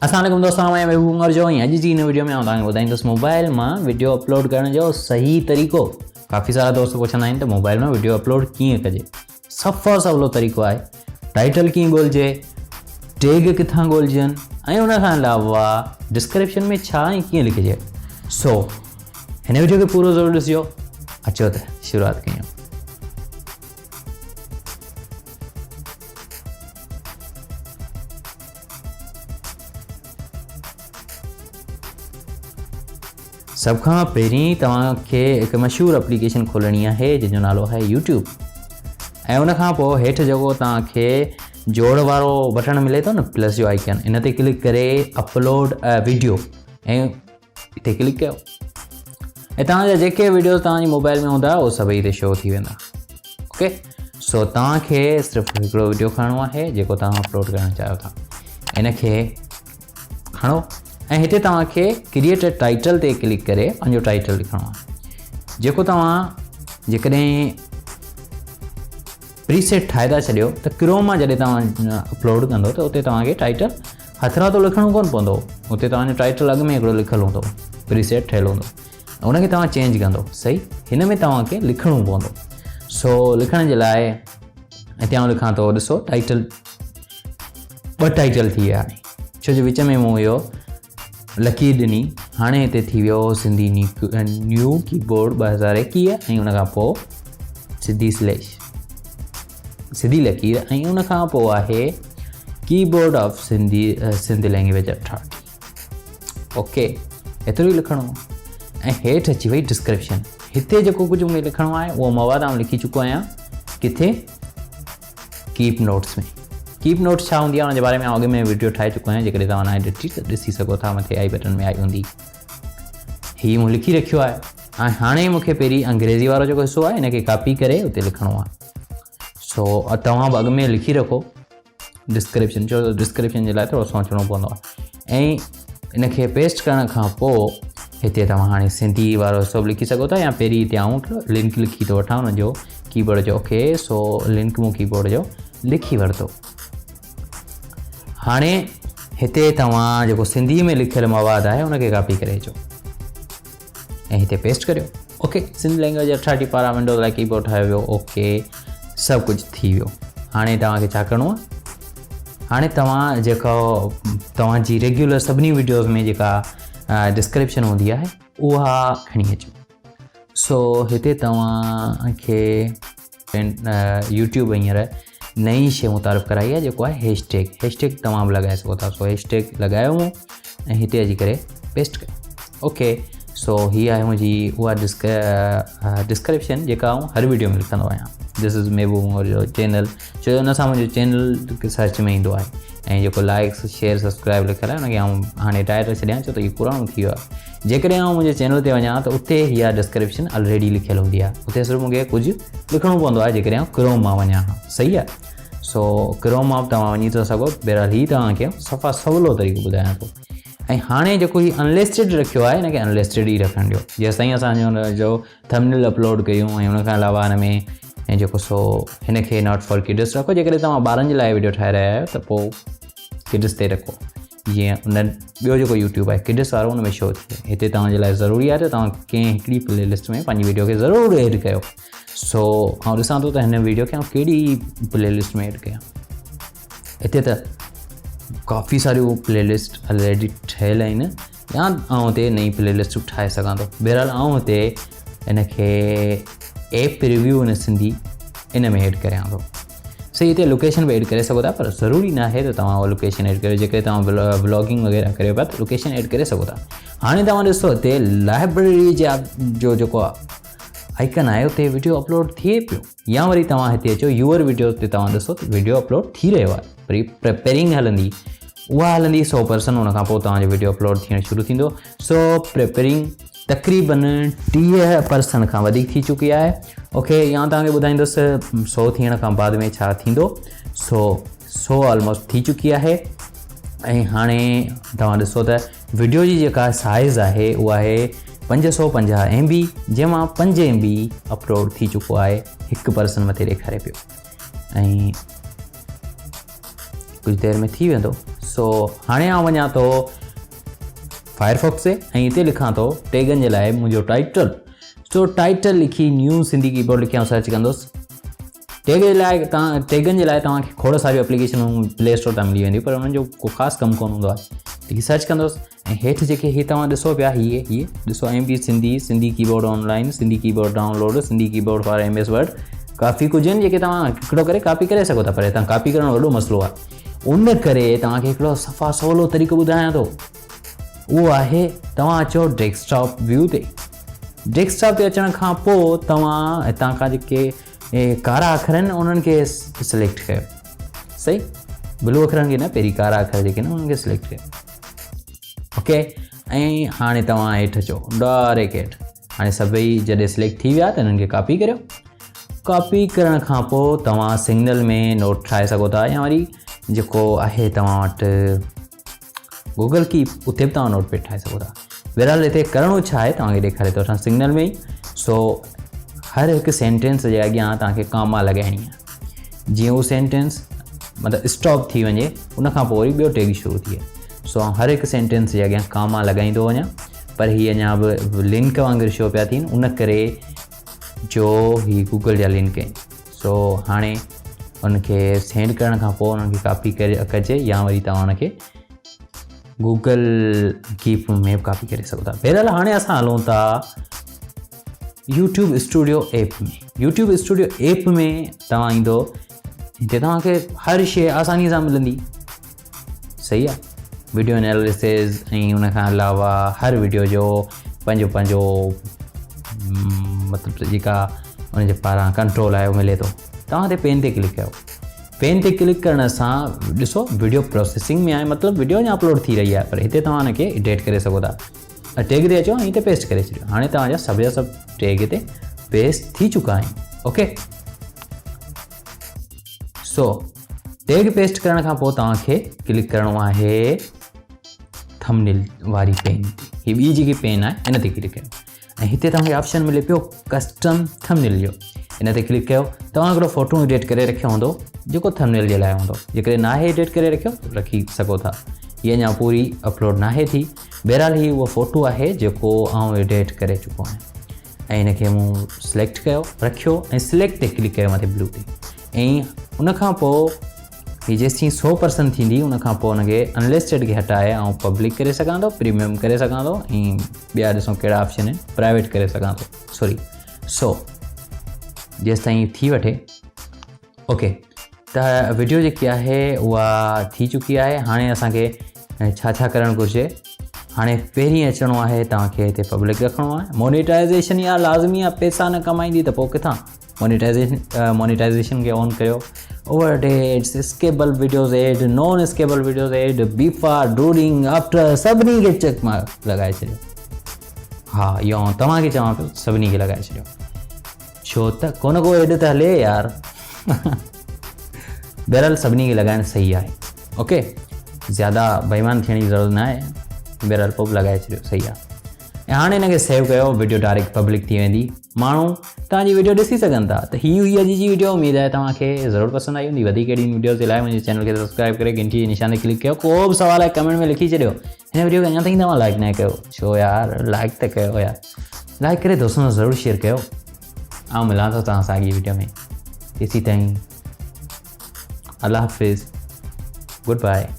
अस्सलाम वालेकुम दोस्तों, मैं महबूब उमर जो अॼु जी इन वीडियो में तव्हांखे ॿुधाईंदुसि मोबाइल में वीडियो अपलोड करण जो सही तरीक़ो। काफ़ी सारा दोस्त पुछंदा आहिनि त मोबाइल में वीडियो अपलोड कीअं कजे। सवलो तरीक़ो आहे। टाइटल कीअं ॻोल्हिजे, टैग किथां ॻोल्हिजनि ऐं उन खां अलावा डिस्क्रिप्शन में छा ऐं कीअं लिखिजे। सो हिन वीडियो खे पूरो ज़रूरु ॾिसिजो। अचो त शुरूआत कयूं। सब खां पहिरीं तव्हांखे हिकु मशहूरु एप्लीकेशन खोलणी आहे जंहिंजो नालो आहे यूट्यूब। ऐं उन खां पोइ हेठि जेको तव्हांखे जोड़ वारो बटण मिले थो न, प्लस जो आइकन, इन ते क्लिक करे अपलोड वीडियो ऐं हिते क्लिक कयो ऐं तव्हांजा जेके वीडियोस तव्हांजी मोबाइल में हूंदा उहे सभई हिते शो थी वेंदा। ओके, सो तव्हांखे सिर्फ़ु हिकिड़ो वीडियो खणणो आहे जेको तव्हां अपलोड करणु चाहियो था। इनखे खणो ऐं हिते तव्हांखे क्रिएट टाइटल ते क्लिक करे पंहिंजो टाइटल लिखणो आहे। जेको तव्हां जेकॾहिं प्रीसेट ठाहे था छॾियो त क्रोम मां जॾहिं तव्हां अपलोड कंदो त उते तव्हांखे टाइटल हथरां तो लिखणो कोन पवंदो। उते तव्हांजो टाइटल अॻु में हिकिड़ो लिखियलु हूंदो, प्रीसेट ठहियलु हूंदो, उनखे तव्हां चेंज कंदो। सही, हिन में तव्हांखे लिखणो पवंदो। सो लिखण जे लाइ हिते आउं लिखां थो, ॾिसो टाइटल, ॿ टाइटल थी विया हाणे, छो जो विच में मूं इहो लकीर ॾिनी। हाणे हिते थी वियो सिंधी न्यू कीबोर्ड 2021 ऐं उन खां पोइ सिधी लकीर ऐं उन खां पोइ आहे keyboard of Sindhi language authority. Okay, एतिरो ई लिखणो ऐं हेठि अची वई डिस्क्रिप्शन। हिते जेको कुझु मूंखे लिखणो आहे उहो मवाद आउं लिखी चुको आहियां। किथे? कीप नोट्स में। कीप नोट्स छा हूंदी आहे उनजे बारे में अॻु में वीडियो ठाहे चुको आहियां। जेकॾहिं तव्हां न ॾिठी त ॾिसी सघो था, मथे आई बटन में आई हूंदी। हीअ मूं लिखी रखियो आहे ऐं हाणे मूंखे पहिरीं अंग्रेज़ी वारो जेको हिसो आहे इनखे कॉपी करे उते लिखणो आहे। सो तव्हां बि अॻु में लिखी रखो डिस्क्रिप्शन, छो डिस्क्रिप्शन जे लाइ थोरो सोचणो पवंदो आहे। ऐं इनखे पेस्ट करण खां पोइ हिते तव्हां हाणे सिंधी वारो सभु लिखी सघो था, या पहिरीं हिते आउं लिंक लिखी थो वठां हुनजो कीबोर्ड जो। ओके, सो लिंक मूं कीबोर्ड जो लिखी वरितो। हाणे हिते तव्हां जेको सिंधी में लिखियलु मवाद आहे उनखे कॉपी करे अचो ऐं हिते पेस्ट करियो। ओके, सिंधी लैंग्वेज अथॉरिटी पारां विंडोज़ लाइ कीबोर्ड ठाहियो वियो। ओके, सभु कुझु थी वियो। हाणे तव्हांखे छा करिणो आहे? हाणे तव्हां जेको तव्हांजी रेग्युलर सभिनी वीडियोज़ में जेका डिस्क्रिप्शन हूंदी आहे उहा खणी अचो। सो हिते तव्हांखे यूट्यूब हींअर नई शइ मुतारिफ़ कराई आहे जेको आहे हैशटैग। हैशटैग तव्हां बि लॻाए सघो था। सो हैशटैग लॻायो मूं ऐं हिते अची करे पेस्ट कयो। ओके, सो हीअ आहे मुंहिंजी उहा डिस्क्रिप्शन जेका आउं हर वीडियो में लिखंदो आहियां। दिस इज़ महबूब उमर जो चैनल, छो हुन सां मुंहिंजो चैनल सर्च में ईंदो आहे। ऐं जेको लाइक्स शेयर सब्सक्राइब लिखियलु आहे उनखे आउं हाणे टाइटल छॾियां, छो त इहो पुराणो थी वियो आहे। जेकॾहिं आउं मुंहिंजे चैनल ते वञा त उते हीअ डिस्क्रिप्शन ऑलरेडी लिखियलु हूंदी आहे। उते सिर्फ़ु मूंखे कुझु लिखणो पवंदो आहे जेकॾहिं आउं क्रोम मां वञा। सही आहे। सो क्रोम मां तव्हां वञी था सघो। बहरहाल हीअ तव्हांखे सवलो तरीक़ो ॿुधायां थो। ऐं हाणे जेको हीउ अनलिस्टेड रखियो आहे हिनखे अनलिस्टेड ई रखणु ॾियो। जेसि ताईं असांजो हुनजो थंबनेल अपलोड कयूं ऐं हुन खां अलावा हिन में ऐं जेको सो हिनखे नॉट फॉर किड्स रखो। जेकॾहिं तव्हां ॿारनि जे लाइ वीडियो ठाहे रहिया आहियो त पोइ किड्स ते रखो। जीअं उन ॿियो जेको यूट्यूब आहे किड्स वारो, हुन में शो थिए। हिते तव्हांजे लाइ ज़रूरी आहे त तव्हां कंहिं हिकिड़ी प्लेलिस्ट में पंहिंजी वीडियो खे ज़रूरु ऐड कयो। सो आउं ॾिसां थो त हिन वीडियो खे आउं कहिड़ी प्लेलिस्ट में ऐड कयां। हिते त काफ़ी सारियूं प्लेलिस्ट ऑलरेडी ठहियल आहिनि, या आउं हिते नई प्लेलिस्ट ठाहे सघां थो। बहरहाल आउं हिते हिनखे ऐप रिव्यू इन सिंधी इन में ऐड करियां थो। सही, हिते लोकेशन बि ऐड करे सघो था, पर ज़रूरी न आहे त तव्हां उहा लोकेशन ऐड करियो। जेकॾहिं तव्हां व्लॉगिंग वग़ैरह करियो पिया त लोकेशन ऐड करे सघो था। हाणे तव्हां ॾिसो हिते लाइब्रेरी जो जेको आइकन आहे उते वीडियो अपलोड थिए पियो, या वरी तव्हां हिते अचो यूअर वीडियो ते तव्हां ॾिसो त वीडियो अपलोड थी रहियो आहे। वरी प्रिपेयरिंग हलंदी, उहा हलंदी 100%। उन खां पोइ तव्हांजो वीडियो अपलोड थियणु शुरू थींदो। सो प्रिपेयरिंग तक़रीबन 30% खां वधीक थी चुकी आहे। ओके, या तव्हांखे ॿुधाईंदुसि 100 थियण खां बाद में छा थींदो। सो 100 ऑलमोस्ट थी चुकी आहे। ऐं हाणे तव्हां ॾिसो त वीडियो जी जेका साइज़ आहे उहा आहे 550 MB, जंहिंमां 5 MB अपलोड थी चुको आहे। 1% मथे ॾेखारे पियो ऐं कुछ देर में थी वेंदो। सो हाणे आउं वञा थो फायरफॉक्स ते ऐं हिते लिखां थो टैगनि जे लाइ मुंहिंजो टाइटल। सो टाइटल लिखी न्यू सिंधी कीबोर्ड लिखियां सर्च कंदुसि। टैगनि जे लाइ तव्हांखे खोड़ सारियूं एप्लीकेशनूं प्ले स्टोर तां मिली वेंदियूं, पर उन्हनि जो को ख़ासि कमु कोन हूंदो आहे। लिखी सर्च कंदुसि ऐं हेठि जेके हीअ तव्हां ॾिसो पिया हीअ ॾिसो MB Sindhi, Sindhi keyboard online, Sindhi keyboard download, Sindhi keyboard for MS word, काफ़ी कुझु आहिनि जेके तव्हां हिकिड़ो करे कॉपी करे सघो था, पर हितां कॉपी करणु वॾो मसइलो आहे। उन करे तव्हांखे हिकिड़ो सफ़ा सवलो तरीक़ो ॿुधायां थो, उहो आहे तव्हां अचो डेस्कटॉप व्यू ते। डेस्कटॉप ते अचण खां पोइ तव्हां हितां खां जेके कारा अखर आहिनि उन्हनि खे सिलेक्ट कयो। सही, ब्लू अखरनि खे न, पहिरीं कारा अखर जेके आहिनि उन्हनि खे सिलेक्ट कयो। ओके, ऐं हाणे तव्हां हेठि अचो डायरेक्ट हेठि। हाणे सभई जॾहिं सिलेक्ट थी विया त हिननि खे कॉपी करियो। कॉपी करण खां पोइ तव्हां सिग्नल में नोट ठाहे सघो था, या वरी जेको आहे तव्हां वटि गूगल कीप, उते बि तव्हां नोटपैड ठाहे सघो था। बहरहाल हिते करिणो छा आहे तव्हांखे ॾेखारे थो वठां सिग्नल में ई। सो हर हिकु सेंटेंस जे अॻियां तव्हांखे कामा लॻाइणी आहे। जीअं उहो सेंटेंस मतिलबु स्टॉप थी वञे उनखां पोइ वरी ॿियो टैग शुरू थिए। सो हर हिकु सेंटेंस जे अॻियां कामा लॻाईंदो वञां, पर हीअ अञा बि लिंक वांगुरु शो पिया थियनि, उन करे जो ही गूगल जा लिंक आहिनि। सो हाणे उनखे सेंड करण खां पोइ उन्हनि खे कॉपी करे कजे, या वरी तव्हां उनखे गूगल कीप में कॉपी करे सघो था। बहरहाल हाणे असां हलूं था यूट्यूब स्टूडियो ऐप में। यूट्यूब स्टूडियो ऐप में तव्हां ईंदो, हिते तव्हांखे हर शइ आसानी सां मिलंदी। सही आहे, वीडियो एनालिसिस ऐं उनखां अलावा हर वीडियो जो पंहिंजो मतिलबु जेका उनजे पारां कंट्रोल आहे उहो मिले थो। तव्हां हिते पेन ते क्लिक कयो। पेन ते क्लिक करण सां ॾिसो वीडियो प्रोसेसिंग में आहे, मतिलबु वीडियो अञा अपलोड थी रही आहे, पर हिते तव्हां हिनखे एडिट करे सघो था। टैग ते अचो ऐं हिते पेस्ट करे छॾियो। हाणे तव्हांजा सभु जा सभु टैग हिते पेस्ट थी चुका आहिनि। ओके, सो टैग पेस्ट करण खां पोइ तव्हांखे क्लिक करिणो आहे थंबनेल वारी पेन ते। हीअ ॿी जेकी पेन आहे इन ते क्लिक कयो ऐं हिते तव्हांखे ऑप्शन मिले पियो कस्टम थंबनेल जो। इन ते क्लिक कयो। तव्हां हिकिड़ो फोटो एडिट करे रखियो हूंदो जेको थंबनेल जे लाइ हूंदो, जेकॾहिं नाहे एडिट करे रखियो रखी सघो था। हीअ अञा पूरी अपलोड नाहे थी। बहरहाल ही उहो फ़ोटो आहे जेको आउं एडिट करे चुको आहियां, ऐं हिनखे मूं सिलेक्ट कयो, रखियो ऐं सिलेक्ट ते क्लिक कयो मथे ब्लू ते। ऐं उनखां पोइ हीअ जेसीं 100% थींदी उनखां पोइ हुनखे अनलिस्टेड खे हटाए ऐं पब्लिक करे सघां थो, प्रीमियम करे सघां थो, ऐं ॿिया ॾिसो कहिड़ा ऑप्शन आहिनि, प्राइवेट करे सघां थो। सॉरी, सो जेसि ताईं थी वठे। ओके, त वीडियो जेकी आहे उहा थी चुकी आहे। हाणे असांखे छा छा करणु घुरिजे। हाणे पहिरीं अचिणो आहे तव्हांखे हिते पब्लिक रखिणो आहे। मोनेटाइज़ेशन या लाज़मी आहे, पैसा न कमाईंदी त पोइ किथां। मोनेटाइज़ेशन खे ऑन करियो। ओवर डेट्स, skippable videos ad, non skippable videos ad, बीफा, ड्रूडिंग, आफ्टर, सभिनी खे चेक मार्क लॻाए छॾियो। हा, इहो तव्हांखे चवां पियो, सभिनी खे लॻाए छॾियो, छो त को एड त हले यार। बहरहाल सभिनी खे लॻाइणु सही आहे। ओके, ज़्यादा बेईमान थियण जी ज़रूरत न आहे। बहरहाल पोइ लॻाए छॾियो, सही आहे। ऐं हाणे हिनखे सेव कयो, वीडियो डायरेक्ट पब्लिक थी वेंदी, माण्हू तव्हांजी वीडियो ॾिसी सघनि था। त हीअ हुई अॼु जी वीडियो। उमेद आहे तव्हांखे ज़रूरु पसंदि आई हूंदी। वधीक अहिड़ी वीडियोज़ जे लाइ मुंहिंजे चैनल खे सब्सक्राइब करे घंटी जे निशान ते क्लिक कयो। को बि सवाल आहे कमेंट में लिखी छॾियो। हिन वीडियो खे अञा ताईं तव्हां लाइक न कयो, छो यार, लाइक त कयो यार, लाइक करे दोस्तनि सां ज़रूरु शेयर कयो। ऐं मिलां थो तव्हां सां अॻी वीडियो में। तेसीं ताईं अल्लाह हाफ़िज़, गुड बाय।